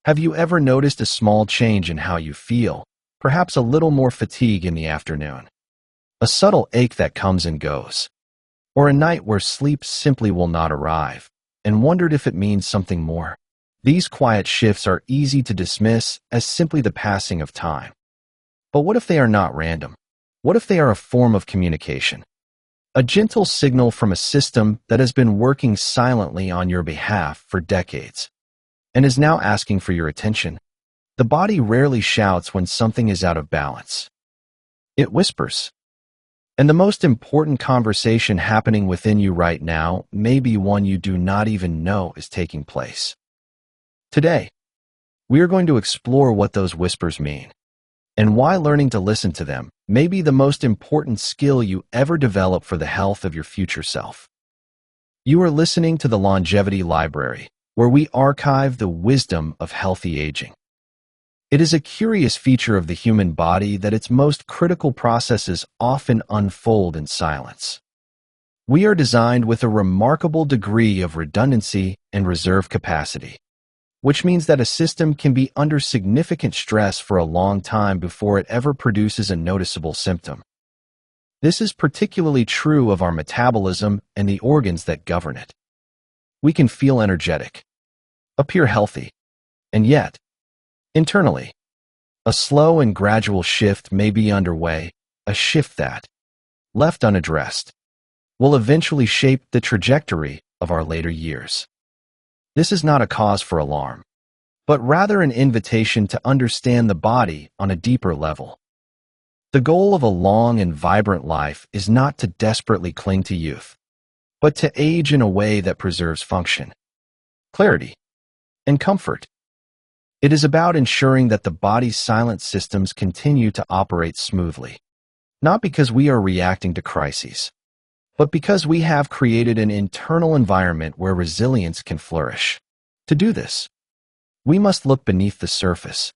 Have you ever noticed a small change in how you feel, perhaps a little more fatigue in the afternoon, a subtle ache that comes and goes, or a night where sleep simply will not arrive, and wondered if it means something more? These quiet shifts are easy to dismiss as simply the passing of time. But what if they are not random? What if they are a form of communication? A gentle signal from a system that has been working silently on your behalf for decades and is now asking for your attention. The body rarely shouts when something is out of balance. It whispers. And the most important conversation happening within you right now may be one you do not even know is taking place. Today, we are going to explore what those whispers mean and why learning to listen to them may be the most important skill you ever develop for the health of your future self. You are listening to the Longevity Library, where we archive the wisdom of healthy aging. It is a curious feature of the human body that its most critical processes often unfold in silence. We are designed with a remarkable degree of redundancy and reserve capacity, which means that a system can be under significant stress for a long time before it ever produces a noticeable symptom. This is particularly true of our metabolism and the organs that govern it. We can feel energetic, appear healthy, and yet, internally, a slow and gradual shift may be underway, a shift that, left unaddressed, will eventually shape the trajectory of our later years. This is not a cause for alarm, but rather an invitation to understand the body on a deeper level. The goal of a long and vibrant life is not to desperately cling to youth, but to age in a way that preserves function, clarity, and comfort. It is about ensuring that the body's silent systems continue to operate smoothly, not because we are reacting to crises, but because we have created an internal environment where resilience can flourish. To do this, we must look beneath the surface,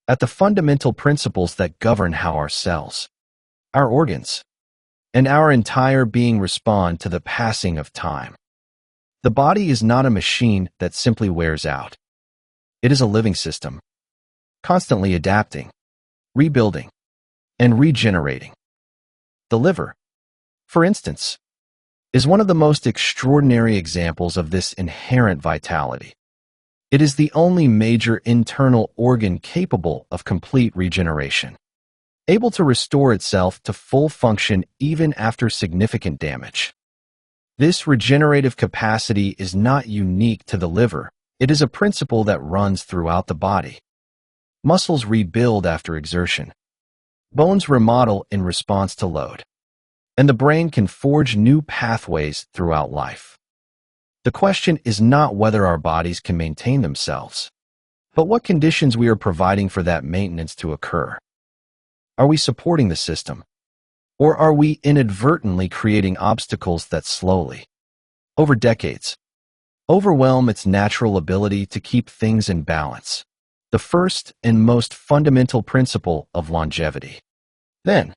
at the fundamental principles that govern how our cells, our organs, and our entire being respond to the passing of time. The body is not a machine that simply wears out. It is a living system, constantly adapting, rebuilding, and regenerating. The liver, for instance, is one of the most extraordinary examples of this inherent vitality. It is the only major internal organ capable of complete regeneration, able to restore itself to full function even after significant damage. This regenerative capacity is not unique to the liver. It is a principle that runs throughout the body. Muscles rebuild after exertion. Bones remodel in response to load. And the brain can forge new pathways throughout life. The question is not whether our bodies can maintain themselves, but what conditions we are providing for that maintenance to occur. Are we supporting the system, or are we inadvertently creating obstacles that slowly, over decades, overwhelm its natural ability to keep things in balance? The first and most fundamental principle of longevity, then,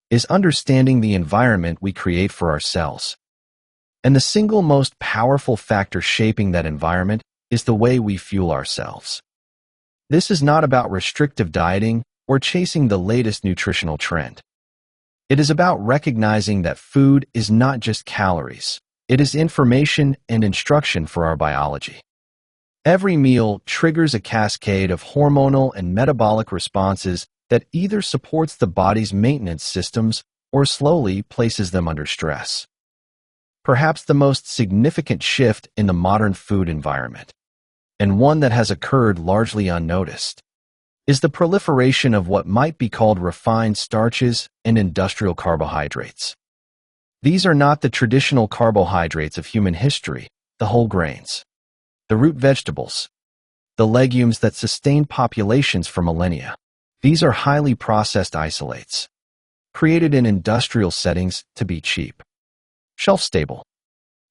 is understanding the environment we create for ourselves. And the single most powerful factor shaping that environment is the way we fuel ourselves. This is not about restrictive dieting or chasing the latest nutritional trend. It is about recognizing that food is not just calories. It is information and instruction for our biology. Every meal triggers a cascade of hormonal and metabolic responses that either supports the body's maintenance systems or slowly places them under stress. Perhaps the most significant shift in the modern food environment, and one that has occurred largely unnoticed, is the proliferation of what might be called refined starches and industrial carbohydrates. These are not the traditional carbohydrates of human history, the whole grains, the root vegetables, the legumes that sustain populations for millennia. These are highly processed isolates, created in industrial settings to be cheap, shelf-stable,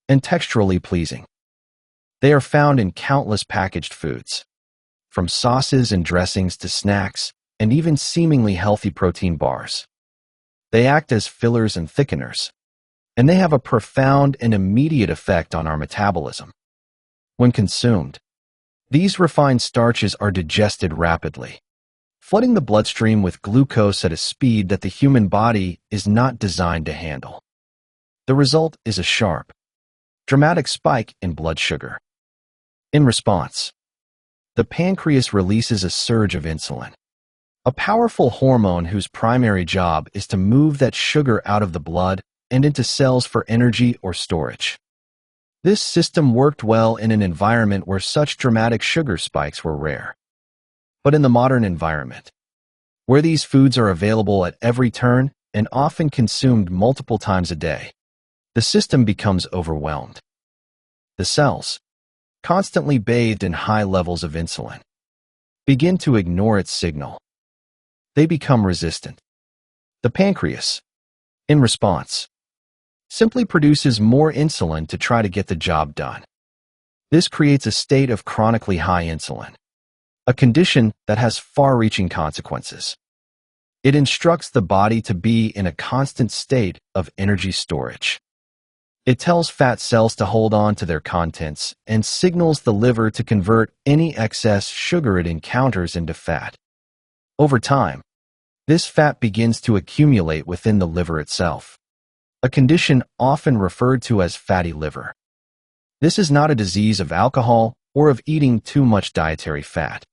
and texturally pleasing. They are found in countless packaged foods, from sauces and dressings to snacks, and even seemingly healthy protein bars. They act as fillers and thickeners, and they have a profound and immediate effect on our metabolism. When consumed, These refined starches are digested rapidly, flooding the bloodstream with glucose at a speed that the human body is not designed to handle. The result is a sharp, dramatic spike in blood sugar. In response, the pancreas releases a surge of insulin, a powerful hormone whose primary job is to move that sugar out of the blood and into cells for energy or storage. This system worked well in an environment where such dramatic sugar spikes were rare. But in the modern environment, where these foods are available at every turn and often consumed multiple times a day, the system becomes overwhelmed. The cells, constantly bathed in high levels of insulin, begin to ignore its signal. They become resistant. The pancreas, in response, simply produces more insulin to try to get the job done. This creates a state of chronically high insulin, a condition that has far-reaching consequences. It instructs the body to be in a constant state of energy storage. It tells fat cells to hold on to their contents and signals the liver to convert any excess sugar it encounters into fat. Over time, this fat begins to accumulate within the liver itself, a condition often referred to as fatty liver. This is not a disease of alcohol or of eating too much dietary fat,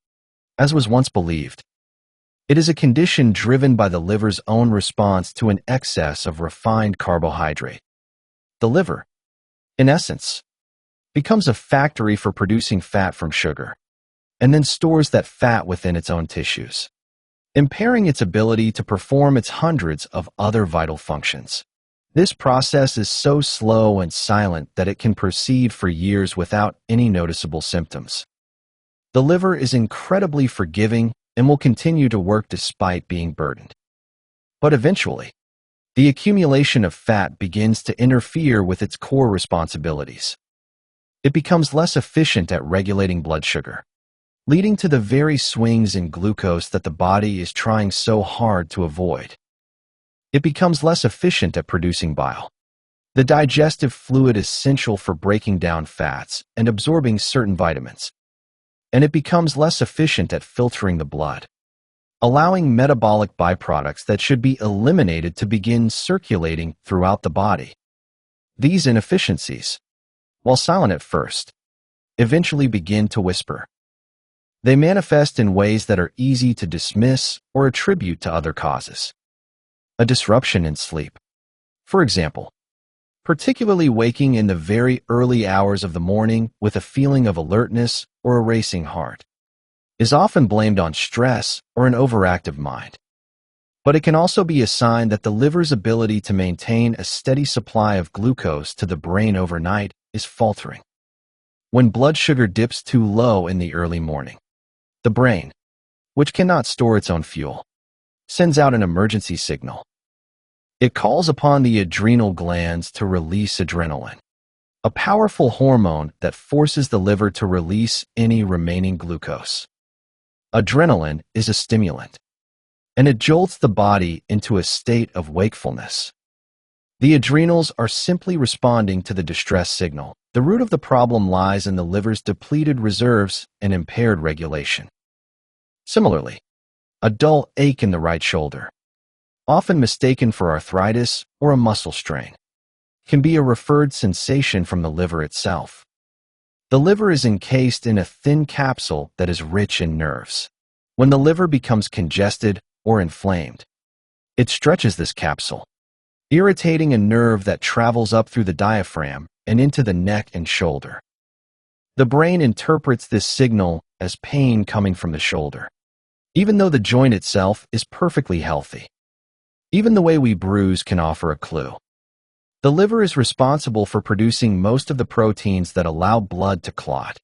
as was once believed. It is a condition driven by the liver's own response to an excess of refined carbohydrate. The liver, in essence, becomes a factory for producing fat from sugar, and then stores that fat within its own tissues, impairing its ability to perform its hundreds of other vital functions. This process is so slow and silent that it can proceed for years without any noticeable symptoms. The liver is incredibly forgiving and will continue to work despite being burdened. But eventually, the accumulation of fat begins to interfere with its core responsibilities. It becomes less efficient at regulating blood sugar, leading to the very swings in glucose that the body is trying so hard to avoid. It becomes less efficient at producing bile, the digestive fluid essential for breaking down fats and absorbing certain vitamins. And it becomes less efficient at filtering the blood, allowing metabolic byproducts that should be eliminated to begin circulating throughout the body. These inefficiencies, while silent at first, eventually begin to whisper. They manifest in ways that are easy to dismiss or attribute to other causes. A disruption in sleep, for example, particularly waking in the very early hours of the morning with a feeling of alertness or a racing heart, is often blamed on stress or an overactive mind. But it can also be a sign that the liver's ability to maintain a steady supply of glucose to the brain overnight is faltering. When blood sugar dips too low in the early morning, the brain, which cannot store its own fuel, sends out an emergency signal. It calls upon the adrenal glands to release adrenaline, a powerful hormone that forces the liver to release any remaining glucose. Adrenaline is a stimulant, and it jolts the body into a state of wakefulness. The adrenals are simply responding to the distress signal. The root of the problem lies in the liver's depleted reserves and impaired regulation. Similarly, a dull ache in the right shoulder, often mistaken for arthritis or a muscle strain, can be a referred sensation from the liver itself. The liver is encased in a thin capsule that is rich in nerves. When the liver becomes congested or inflamed, it stretches this capsule, irritating a nerve that travels up through the diaphragm and into the neck and shoulder. The brain interprets this signal as pain coming from the shoulder, even though the joint itself is perfectly healthy. Even the way we bruise can offer a clue. The liver is responsible for producing most of the proteins that allow blood to clot.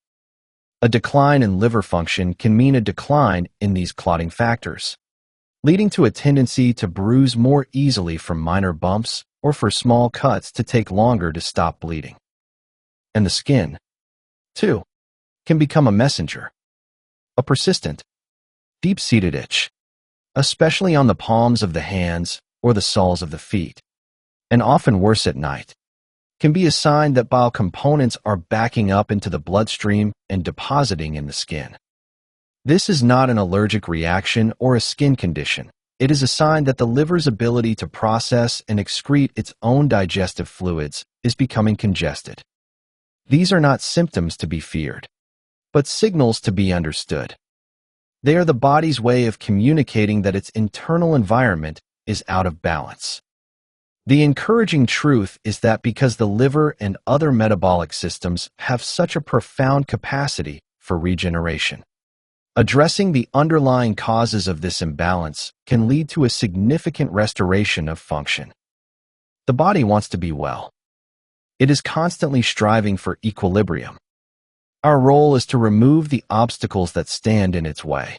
A decline in liver function can mean a decline in these clotting factors, leading to a tendency to bruise more easily from minor bumps or for small cuts to take longer to stop bleeding. And the skin, too, can become a messenger, a persistent, deep-seated itch, especially on the palms of the hands or the soles of the feet, and often worse at night, can be a sign that bile components are backing up into the bloodstream and depositing in the skin. This is not an allergic reaction or a skin condition. It is a sign that the liver's ability to process and excrete its own digestive fluids is becoming congested. These are not symptoms to be feared, but signals to be understood. They are the body's way of communicating that its internal environment is out of balance. The encouraging truth is that because the liver and other metabolic systems have such a profound capacity for regeneration, addressing the underlying causes of this imbalance can lead to a significant restoration of function. The body wants to be well. It is constantly striving for equilibrium. Our role is to remove the obstacles that stand in its way.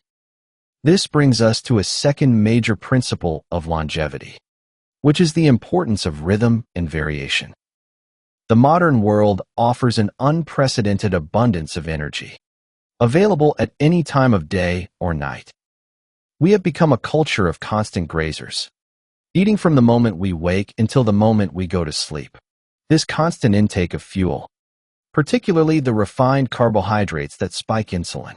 This brings us to a second major principle of longevity, which is the importance of rhythm and variation. The modern world offers an unprecedented abundance of energy, available at any time of day or night. We have become a culture of constant grazers, eating from the moment we wake until the moment we go to sleep. This constant intake of fuel, particularly the refined carbohydrates that spike insulin,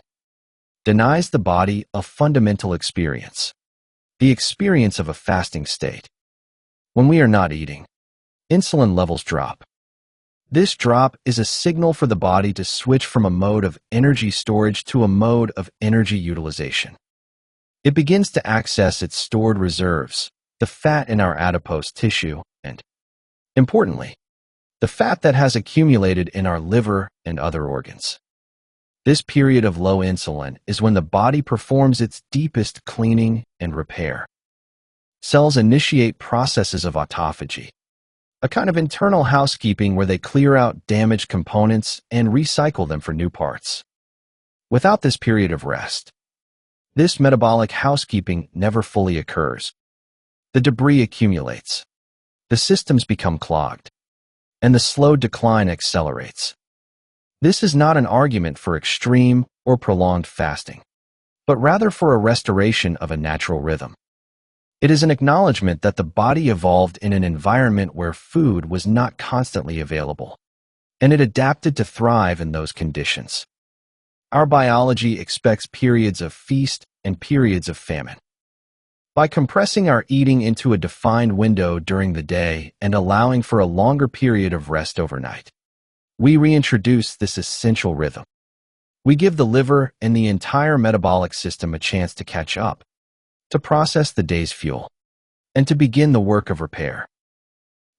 denies the body a fundamental experience, the experience of a fasting state. When we are not eating, insulin levels drop. This drop is a signal for the body to switch from a mode of energy storage to a mode of energy utilization. It begins to access its stored reserves, the fat in our adipose tissue, and, importantly, the fat that has accumulated in our liver and other organs. This period of low insulin is when the body performs its deepest cleaning and repair. Cells initiate processes of autophagy, a kind of internal housekeeping where they clear out damaged components and recycle them for new parts. Without this period of rest, this metabolic housekeeping never fully occurs. The debris accumulates, the systems become clogged, and the slow decline accelerates. This is not an argument for extreme or prolonged fasting, but rather for a restoration of a natural rhythm. It is an acknowledgement that the body evolved in an environment where food was not constantly available, and it adapted to thrive in those conditions. Our biology expects periods of feast and periods of famine. By compressing our eating into a defined window during the day and allowing for a longer period of rest overnight, we reintroduce this essential rhythm. We give the liver and the entire metabolic system a chance to catch up, to process the day's fuel, and to begin the work of repair.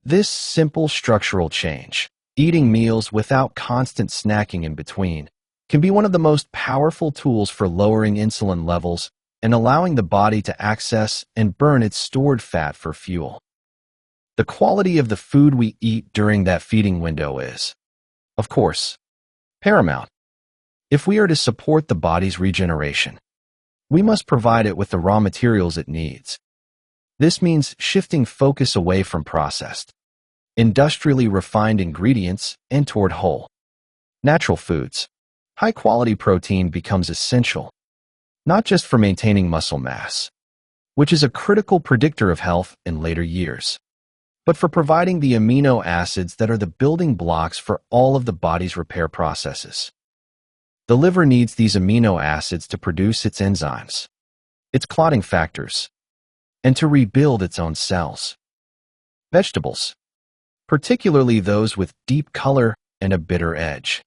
This simple structural change, eating meals without constant snacking in between, can be one of the most powerful tools for lowering insulin levels and allowing the body to access and burn its stored fat for fuel. The quality of the food we eat during that feeding window is, of course, paramount. If we are to support the body's regeneration, we must provide it with the raw materials it needs. This means shifting focus away from processed, industrially refined ingredients and toward whole, natural foods. High-quality protein becomes essential, not just for maintaining muscle mass, which is a critical predictor of health in later years, but for providing the amino acids that are the building blocks for all of the body's repair processes. The liver needs these amino acids to produce its enzymes, its clotting factors, and to rebuild its own cells. Vegetables, particularly those with deep color and a bitter edge,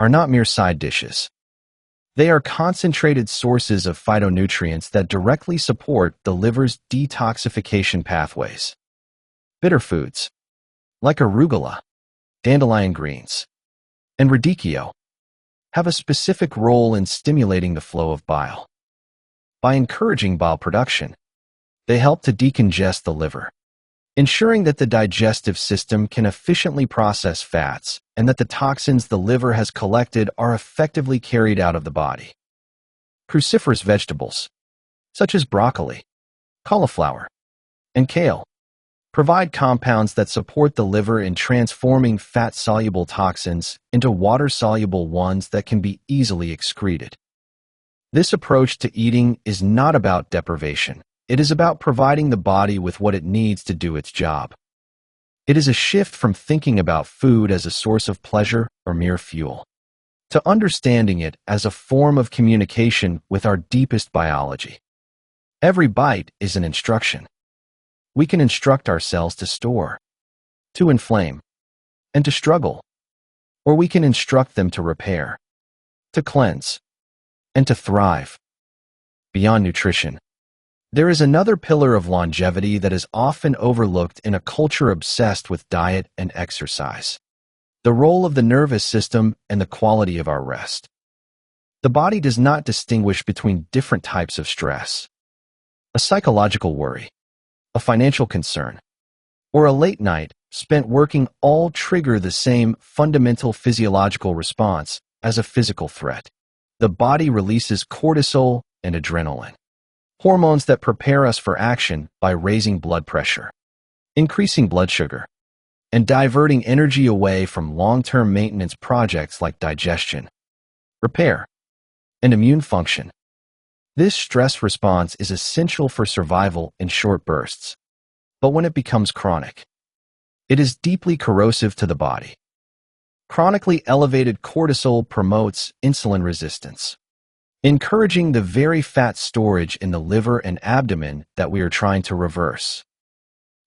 are not mere side dishes. They are concentrated sources of phytonutrients that directly support the liver's detoxification pathways. Bitter foods, like arugula, dandelion greens, and radicchio, have a specific role in stimulating the flow of bile. By encouraging bile production, they help to decongest the liver, ensuring that the digestive system can efficiently process fats and that the toxins the liver has collected are effectively carried out of the body. Cruciferous vegetables, such as broccoli, cauliflower, and kale, provide compounds that support the liver in transforming fat-soluble toxins into water-soluble ones that can be easily excreted. This approach to eating is not about deprivation. It is about providing the body with what it needs to do its job. It is a shift from thinking about food as a source of pleasure or mere fuel, to understanding it as a form of communication with our deepest biology. Every bite is an instruction. We can instruct ourselves to store, to inflame, and to struggle, or we can instruct them to repair, to cleanse, and to thrive. Beyond nutrition, there is another pillar of longevity that is often overlooked in a culture obsessed with diet and exercise: the role of the nervous system and the quality of our rest. The body does not distinguish between different types of stress. A psychological worry, a financial concern, or a late night spent working all trigger the same fundamental physiological response as a physical threat. The body releases cortisol and adrenaline, hormones that prepare us for action by raising blood pressure, increasing blood sugar, and diverting energy away from long-term maintenance projects like digestion, repair, and immune function. This stress response is essential for survival in short bursts, but when it becomes chronic, it is deeply corrosive to the body. Chronically elevated cortisol promotes insulin resistance, encouraging the very fat storage in the liver and abdomen that we are trying to reverse.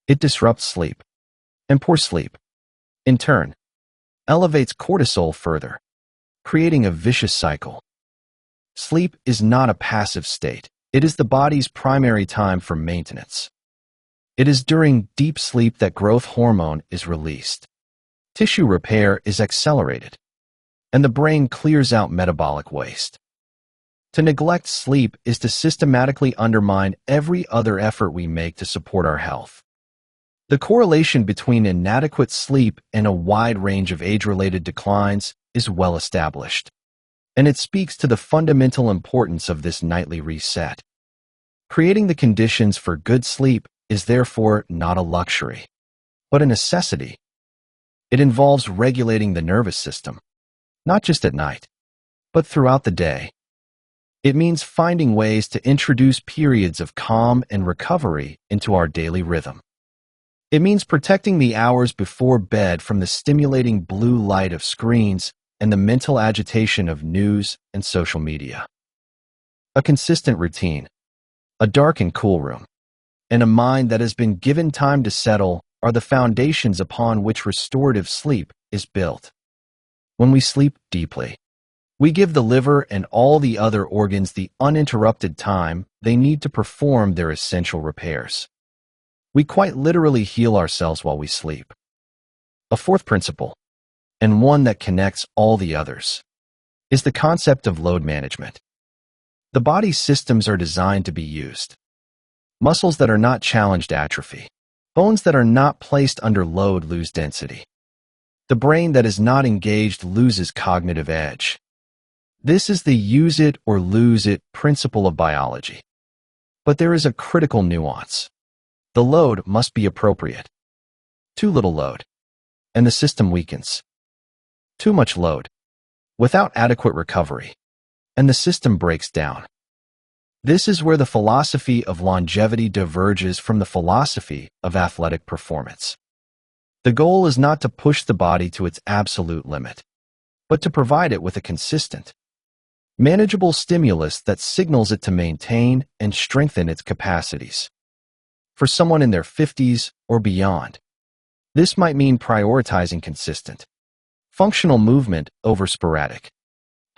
It disrupts sleep, and poor sleep, in turn, elevates cortisol further, creating a vicious cycle. Sleep is not a passive state. It is the body's primary time for maintenance. It is during deep sleep that growth hormone is released, tissue repair is accelerated, and the brain clears out metabolic waste. To neglect sleep is to systematically undermine every other effort we make to support our health. The correlation between inadequate sleep and a wide range of age-related declines is well established, and it speaks to the fundamental importance of this nightly reset. Creating the conditions for good sleep is therefore not a luxury, but a necessity. It involves regulating the nervous system, not just at night, but throughout the day. It means finding ways to introduce periods of calm and recovery into our daily rhythm. It means protecting the hours before bed from the stimulating blue light of screens and the mental agitation of news and social media. A consistent routine, a dark and cool room, and a mind that has been given time to settle are the foundations upon which restorative sleep is built. When we sleep deeply, we give the liver and all the other organs the uninterrupted time they need to perform their essential repairs. We quite literally heal ourselves while we sleep. A fourth principle, and one that connects all the others, is the concept of load management. The body's systems are designed to be used. Muscles that are not challenged atrophy. Bones that are not placed under load lose density. The brain that is not engaged loses cognitive edge. This is the use it or lose it principle of biology. But there is a critical nuance. The load must be appropriate. Too little load, and the system weakens. Too much load, without adequate recovery, and the system breaks down. This is where the philosophy of longevity diverges from the philosophy of athletic performance. The goal is not to push the body to its absolute limit, but to provide it with a consistent, manageable stimulus that signals it to maintain and strengthen its capacities. For someone in their 50s or beyond, this might mean prioritizing consistent, functional movement over sporadic,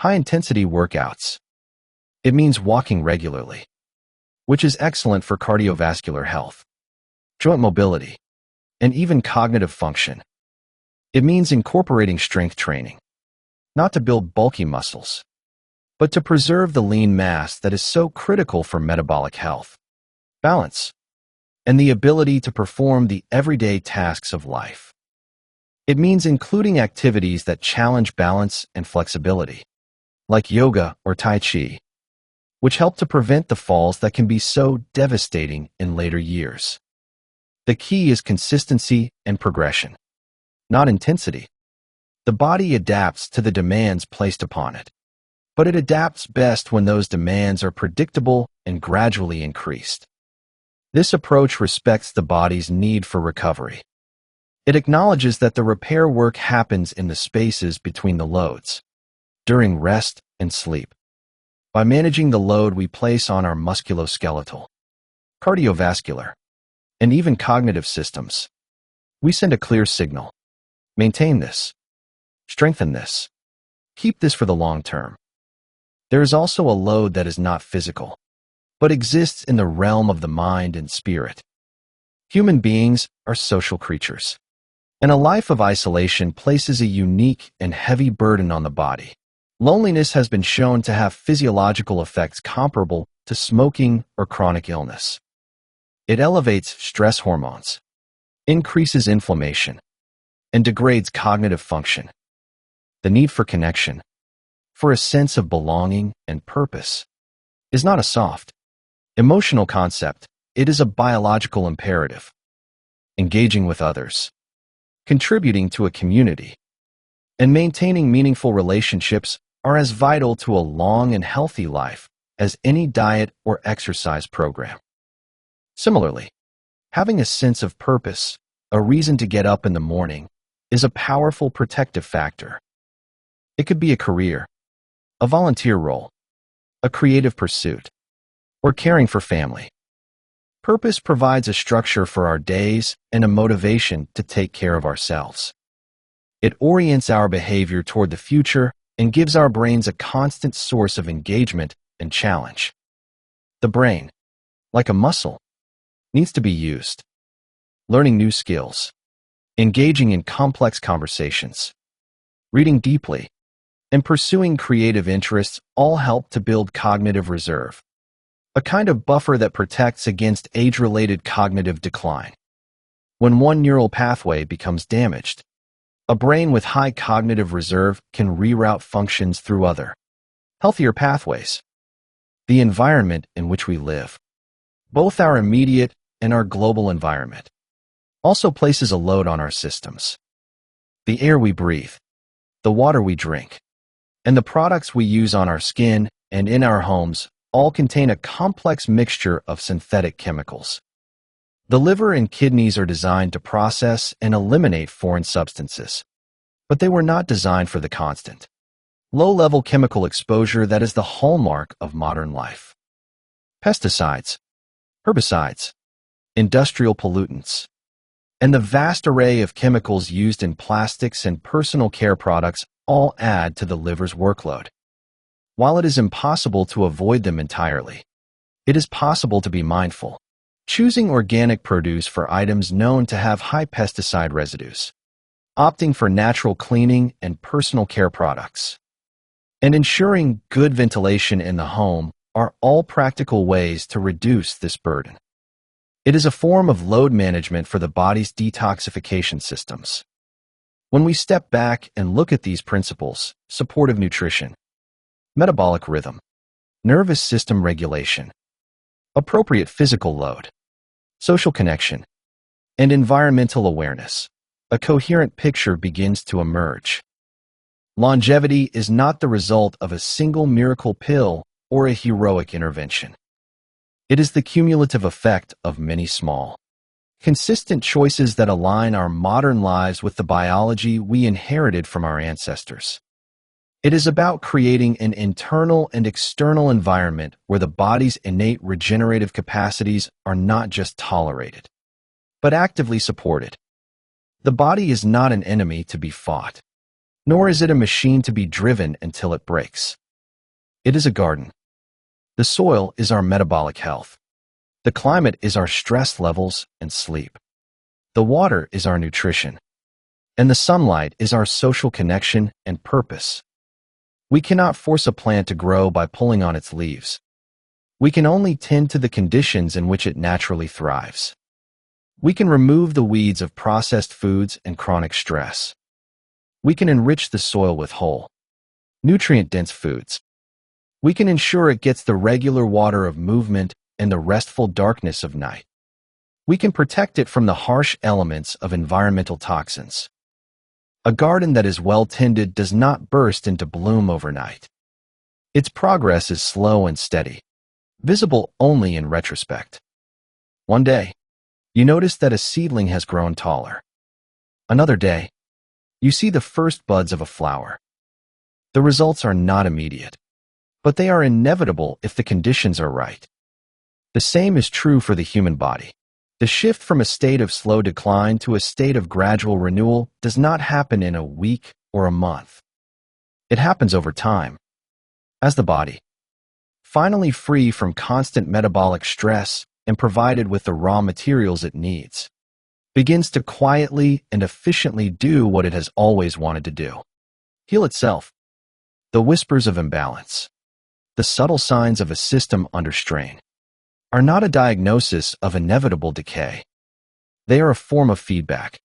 high-intensity workouts. It means walking regularly, which is excellent for cardiovascular health, joint mobility, and even cognitive function. It means incorporating strength training, not to build bulky muscles, but to preserve the lean mass that is so critical for metabolic health, balance, and the ability to perform the everyday tasks of life. It means including activities that challenge balance and flexibility, like yoga or Tai Chi, which help to prevent the falls that can be so devastating in later years. The key is consistency and progression, not intensity. The body adapts to the demands placed upon it, but it adapts best when those demands are predictable and gradually increased. This approach respects the body's need for recovery. It acknowledges that the repair work happens in the spaces between the loads, during rest and sleep. By managing the load we place on our musculoskeletal, cardiovascular, and even cognitive systems, we send a clear signal. Maintain this. Strengthen this. Keep this for the long term. There is also a load that is not physical, but exists in the realm of the mind and spirit. Human beings are social creatures, and a life of isolation places a unique and heavy burden on the body. Loneliness has been shown to have physiological effects comparable to smoking or chronic illness. It elevates stress hormones, increases inflammation, and degrades cognitive function. The need for connection, for a sense of belonging and purpose, is not a soft, emotional concept. It is a biological imperative. Engaging with others, contributing to a community, and maintaining meaningful relationships are as vital to a long and healthy life as any diet or exercise program. Similarly, having a sense of purpose, a reason to get up in the morning, is a powerful protective factor. It could be a career, a volunteer role, a creative pursuit, or caring for family. Purpose provides a structure for our days and a motivation to take care of ourselves. It orients our behavior toward the future and gives our brains a constant source of engagement and challenge. The brain, like a muscle, needs to be used. Learning new skills, engaging in complex conversations, reading deeply, and pursuing creative interests all help to build cognitive reserve, a kind of buffer that protects against age-related cognitive decline. When one neural pathway becomes damaged, a brain with high cognitive reserve can reroute functions through other, healthier pathways. The environment in which we live, both our immediate and our global environment, also places a load on our systems. The air we breathe, the water we drink, and the products we use on our skin and in our homes all contain a complex mixture of synthetic chemicals. The liver and kidneys are designed to process and eliminate foreign substances, but they were not designed for the constant, low-level chemical exposure that is the hallmark of modern life. Pesticides, herbicides, industrial pollutants, and the vast array of chemicals used in plastics and personal care products all add to the liver's workload. While it is impossible to avoid them entirely, it is possible to be mindful, choosing organic produce for items known to have high pesticide residues, opting for natural cleaning and personal care products, and ensuring good ventilation in the home are all practical ways to reduce this burden. It is a form of load management for the body's detoxification systems. When we step back and look at these principles, supportive nutrition, metabolic rhythm, nervous system regulation, appropriate physical load, social connection, and environmental awareness, a coherent picture begins to emerge. Longevity is not the result of a single miracle pill or a heroic intervention. It is the cumulative effect of many small, consistent choices that align our modern lives with the biology we inherited from our ancestors. It is about creating an internal and external environment where the body's innate regenerative capacities are not just tolerated, but actively supported. The body is not an enemy to be fought, nor is it a machine to be driven until it breaks. It is a garden. The soil is our metabolic health. The climate is our stress levels and sleep. The water is our nutrition. And the sunlight is our social connection and purpose. We cannot force a plant to grow by pulling on its leaves. We can only tend to the conditions in which it naturally thrives. We can remove the weeds of processed foods and chronic stress. We can enrich the soil with whole, nutrient-dense foods. We can ensure it gets the regular water of movement and the restful darkness of night. We can protect it from the harsh elements of environmental toxins. A garden that is well tended does not burst into bloom overnight. Its progress is slow and steady, visible only in retrospect. One day, you notice that a seedling has grown taller. Another day, you see the first buds of a flower. The results are not immediate, but they are inevitable if the conditions are right. The same is true for the human body. The shift from a state of slow decline to a state of gradual renewal does not happen in a week or a month. It happens over time. As the body, finally free from constant metabolic stress and provided with the raw materials it needs, begins to quietly and efficiently do what it has always wanted to do: heal itself. The whispers of imbalance, the subtle signs of a system under strain, are not a diagnosis of inevitable decay. They are a form of feedback,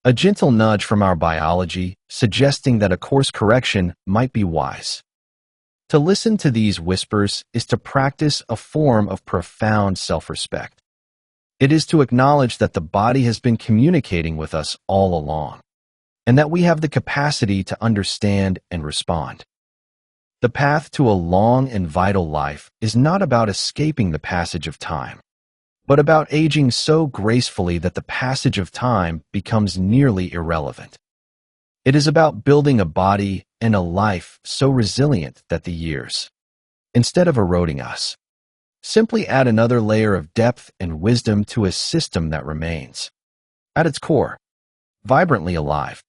a gentle nudge from our biology suggesting that a course correction might be wise. To listen to these whispers is to practice a form of profound self-respect. It is to acknowledge that the body has been communicating with us all along, and that we have the capacity to understand and respond. The path to a long and vital life is not about escaping the passage of time, but about aging so gracefully that the passage of time becomes nearly irrelevant. It is about building a body and a life so resilient that the years, instead of eroding us, simply add another layer of depth and wisdom to a system that remains, at its core, vibrantly alive.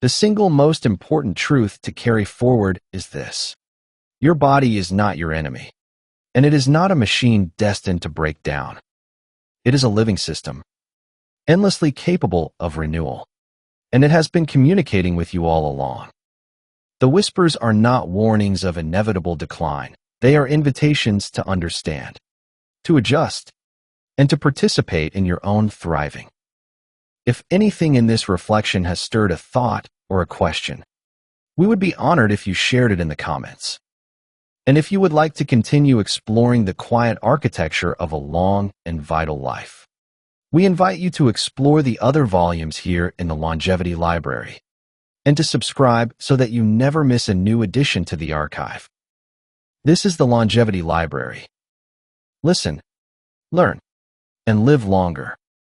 The single most important truth to carry forward is this: your body is not your enemy, and it is not a machine destined to break down. It is a living system, endlessly capable of renewal, and it has been communicating with you all along. The whispers are not warnings of inevitable decline. They are invitations to understand, to adjust, and to participate in your own thriving. If anything in this reflection has stirred a thought or a question, we would be honored if you shared it in the comments. And if you would like to continue exploring the quiet architecture of a long and vital life, we invite you to explore the other volumes here in the Longevity Library, and to subscribe so that you never miss a new addition to the archive. This is the Longevity Library. Listen, learn, and live longer.